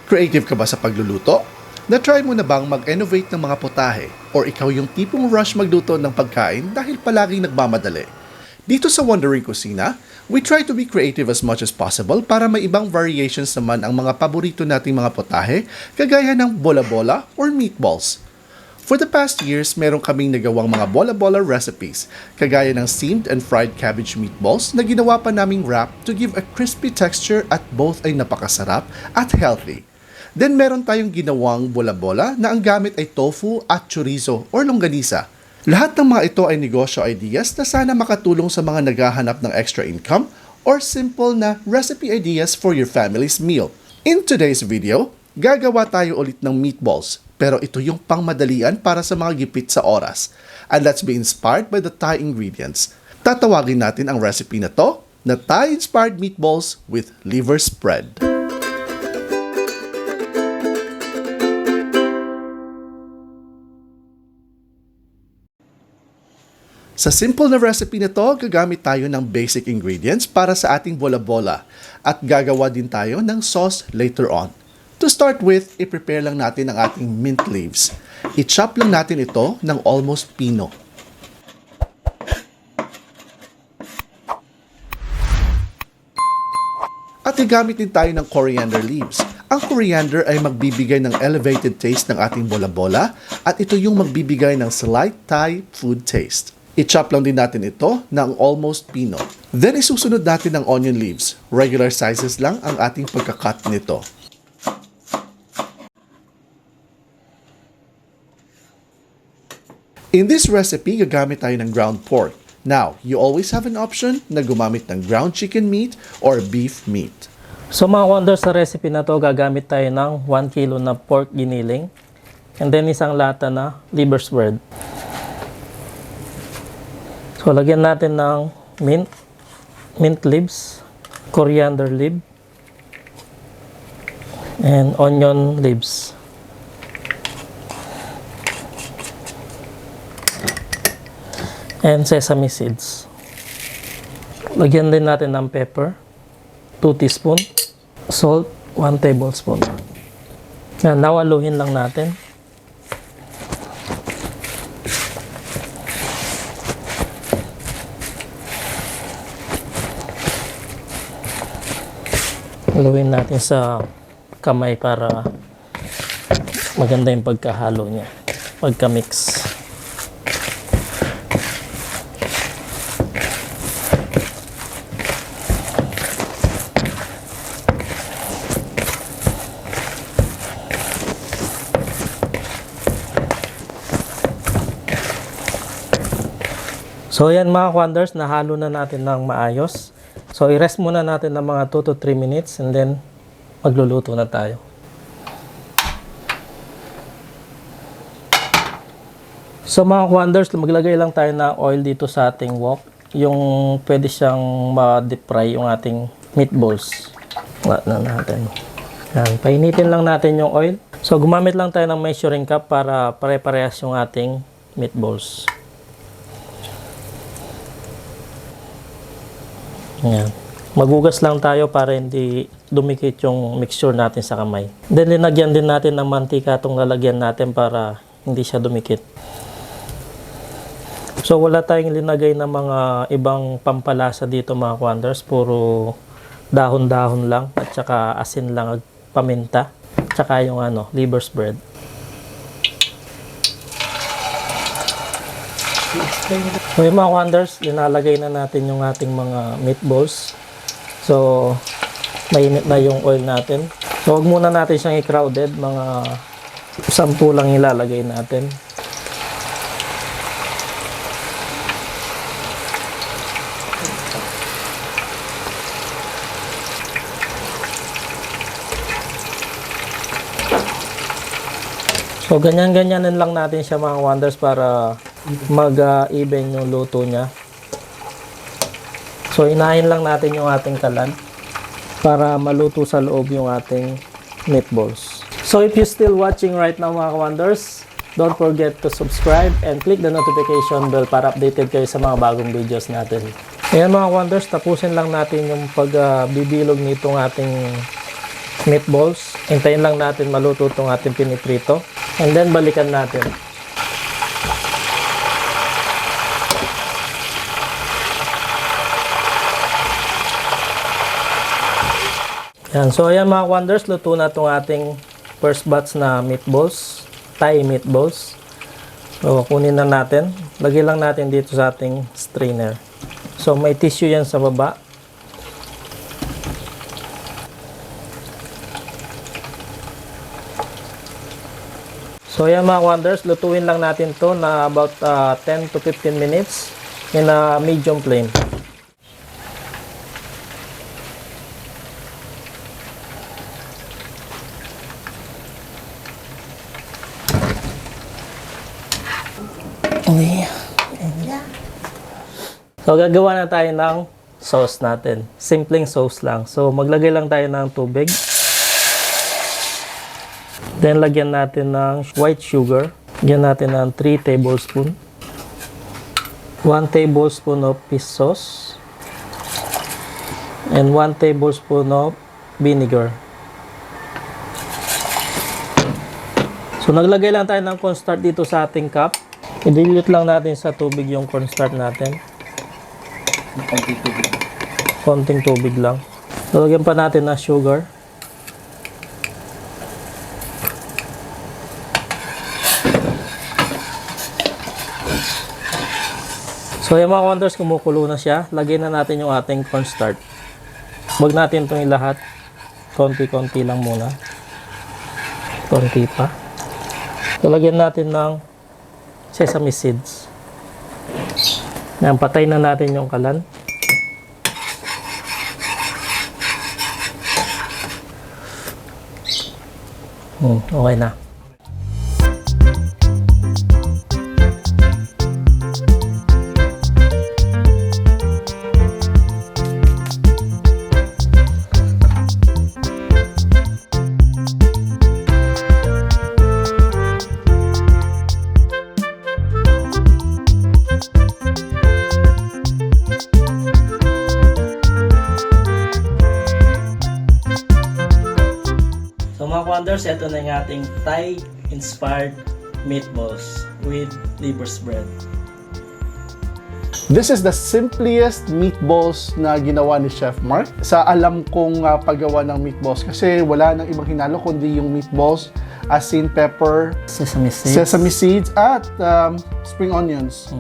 Creative ka ba sa pagluluto? Na-try mo na bang mag-innovate ng mga putahe? Or ikaw yung tipong rush magluto ng pagkain dahil palaging nagmamadali? Dito sa Wondering Kusina, we try to be creative as much as possible para may ibang variations naman ang mga paborito nating mga putahe kagaya ng bola-bola or meatballs. For the past years, meron kaming nagawang mga bola-bola recipes, kagaya ng steamed and fried cabbage meatballs na ginawa pa naming wrap to give a crispy texture at both ay napakasarap at healthy. Then meron tayong ginawang bola-bola na ang gamit ay tofu at chorizo or longganisa. Lahat ng mga ito ay negosyo ideas na sana makatulong sa mga naghahanap ng extra income or simple na recipe ideas for your family's meal. In today's video, gagawa tayo ulit ng meatballs. Pero ito yung pangmadalian para sa mga gipit sa oras. And let's be inspired by the Thai ingredients. Tatawagin natin ang recipe na to na Thai-inspired meatballs with liver spread. Sa simple na recipe na to, gagamit tayo ng basic ingredients para sa ating bola-bola at gagawa din tayo ng sauce later on. To start with, i-prepare lang natin ang ating mint leaves. I-chop lang natin ito ng almost pino. At igamit din tayo ng coriander leaves. Ang coriander ay magbibigay ng elevated taste ng ating bola-bola at ito yung magbibigay ng slight Thai food taste. I-chop lang din natin ito ng almost pino. Then isusunod natin ang onion leaves. Regular sizes lang ang ating pagkakat nito. In this recipe, gagamit tayo ng ground pork. Now, you always have an option na gumamit ng ground chicken meat or beef meat. So mga wonders, sa recipe na to, gagamit tayo ng 1 kilo na pork giniling and then isang lata na liver spread. So lagyan natin ng mint leaves, coriander leaf, and onion leaves. And sesame seeds. Lagyan din natin ng pepper, 2 teaspoon, salt, 1 tablespoon. Yan, nawaluhin lang natin. Haluin natin sa kamay para maganda yung pagkahalo niya, pagka-mix. So yan mga wonders, nahalo na natin ng maayos. So i-rest muna natin ng mga 2 to 3 minutes and then magluluto na tayo. So mga wonders, maglagay lang tayo ng oil dito sa ating wok. Yung pwede siyang ma-deep fry yung ating meatballs. Wala na natin. Yan, painitin lang natin yung oil. So gumamit lang tayo ng measuring cup para pare-parehas yung ating meatballs. Yan. Magugas lang tayo para hindi dumikit yung mixture natin sa kamay. Then linagyan din natin ng mantika itong lalagyan natin para hindi siya dumikit. So wala tayong linagay na mga ibang pampalasa dito mga wonders. Puro dahon-dahon lang at saka asin lang at paminta. At saka yung liver spread. So yung mga wonders, linalagay na natin yung ating mga meatballs. So mainit na yung oil natin. So huwag muna natin siyang i-crowded, mga 10 lang ilalagay natin. So ganyan-ganyanin lang natin siya mga wonders para mag-even yung luto niya. So inahin lang natin yung ating kalan para maluto sa loob yung ating meatballs. So if you're still watching right now mga wonders, don't forget to subscribe and click the notification bell para updated kayo sa mga bagong videos natin. Ayan mga wonders, tapusin lang natin yung pagbibilog nitong ating meatballs. Hintayin lang natin maluto itong ating piniprito. And then balikan natin. Yan. So ayan mga wonders, luto na itong ating first batch na meatballs. Thai meatballs. So kunin na natin. Lagay lang natin dito sa ating strainer. So may tissue yan sa baba. So ayan mga wonders, lutuin lang natin to na about 10 to 15 minutes in a medium flame. Okay. So gagawa na tayo ng sauce natin. Simpleng sauce lang. So maglagay lang tayo ng tubig. Then lagyan natin ng white sugar. Lagyan natin ng 3 tablespoon. 1 tablespoon of fish sauce. And 1 tablespoon of vinegar. So naglagay lang tayo ng cornstarch dito sa ating cup. I-dilute lang natin sa tubig yung cornstarch natin. Konting tubig. Konting tubig lang. Lalagyan pa natin ng sugar. So yung mga wonders, kumukulo na siya. Lagyan na natin yung ating cornstarch. Huwag natin itong ilahat. Konti-konti lang muna. Konti pa. So lagyan natin ng sesame seeds. Yan, patay na natin yung kalan. Okay na. So mga wonders, ito na yung ating Thai-inspired meatballs with liver's bread. This is the simplest meatballs na ginawa ni Chef Mark sa alam kong paggawa ng meatballs kasi wala nang ibang hinalo kundi yung meatballs, asin, pepper, sesame seeds at spring onions.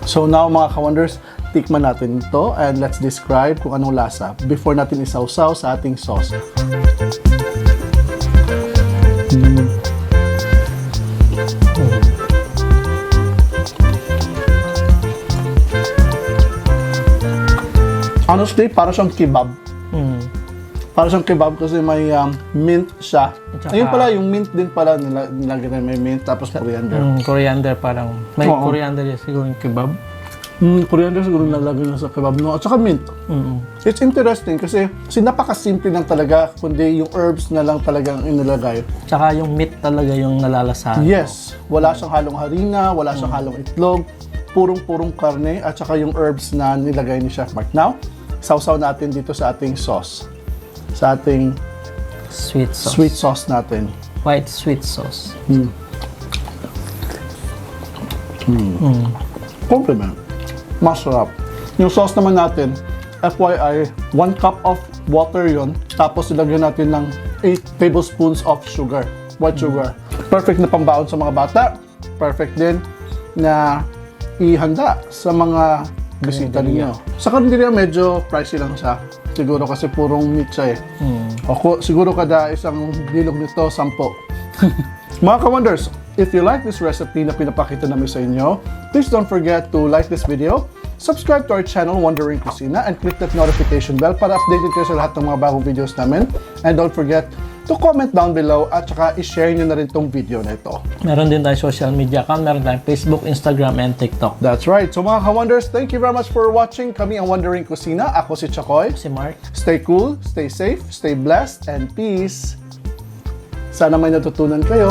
So now mga ka-wonders, tikman natin ito and let's describe kung anong lasa before natin isawsaw sa ating sauce. Honestly, para siyang kebab. Para siyang kebab kasi may mint siya. Tsaka, ayun pala, yung mint din pala nilagyan may mint tapos coriander. Coriander parang. May coriander yan siguro yung kebab. Coriander siguro nalagyan na sa kebab, no? At saka mint. It's interesting kasi napakasimple lang talaga kundi yung herbs na lang talagang inilagay. Tsaka yung meat talaga yung nalalasahan. Yes. Wala siyang halong harina, wala siyang halong itlog. Purong-purong karne at saka yung herbs na nilagay ni Chef Mark. Now, sausaw natin dito sa ating sauce. Sa ating Sweet sauce. sweet sauce natin. White sweet sauce. Compliment. Masarap. Yung sauce naman natin, FYI, 1 cup of water yon. Tapos ilagyan natin ng 8 tablespoons of sugar. White sugar. Perfect na pambaon sa mga bata. Perfect din na ihanda sa mga bisita ninyo. Sa karinderya, medyo pricey lang siya. Siguro kasi purong meat siya eh. Siguro kada isang bilog nito, 10. Mga ka-wonders, if you like this recipe na pinapakita namin sa inyo, please don't forget to like this video, subscribe to our channel, Wondering Kusina, and click that notification bell para updated kayo sa lahat ng mga bagong videos namin. And don't forget to comment down below at saka i-share nyo na rin tong video na ito. Meron din tayong social media account. Meron tayong Facebook, Instagram, and TikTok. That's right. So mga ka-wonders, thank you very much for watching. Kami ang Wondering Kusina. Ako si Chakoy. Si Mark. Stay cool, stay safe, stay blessed, and peace. Sana may natutunan kayo.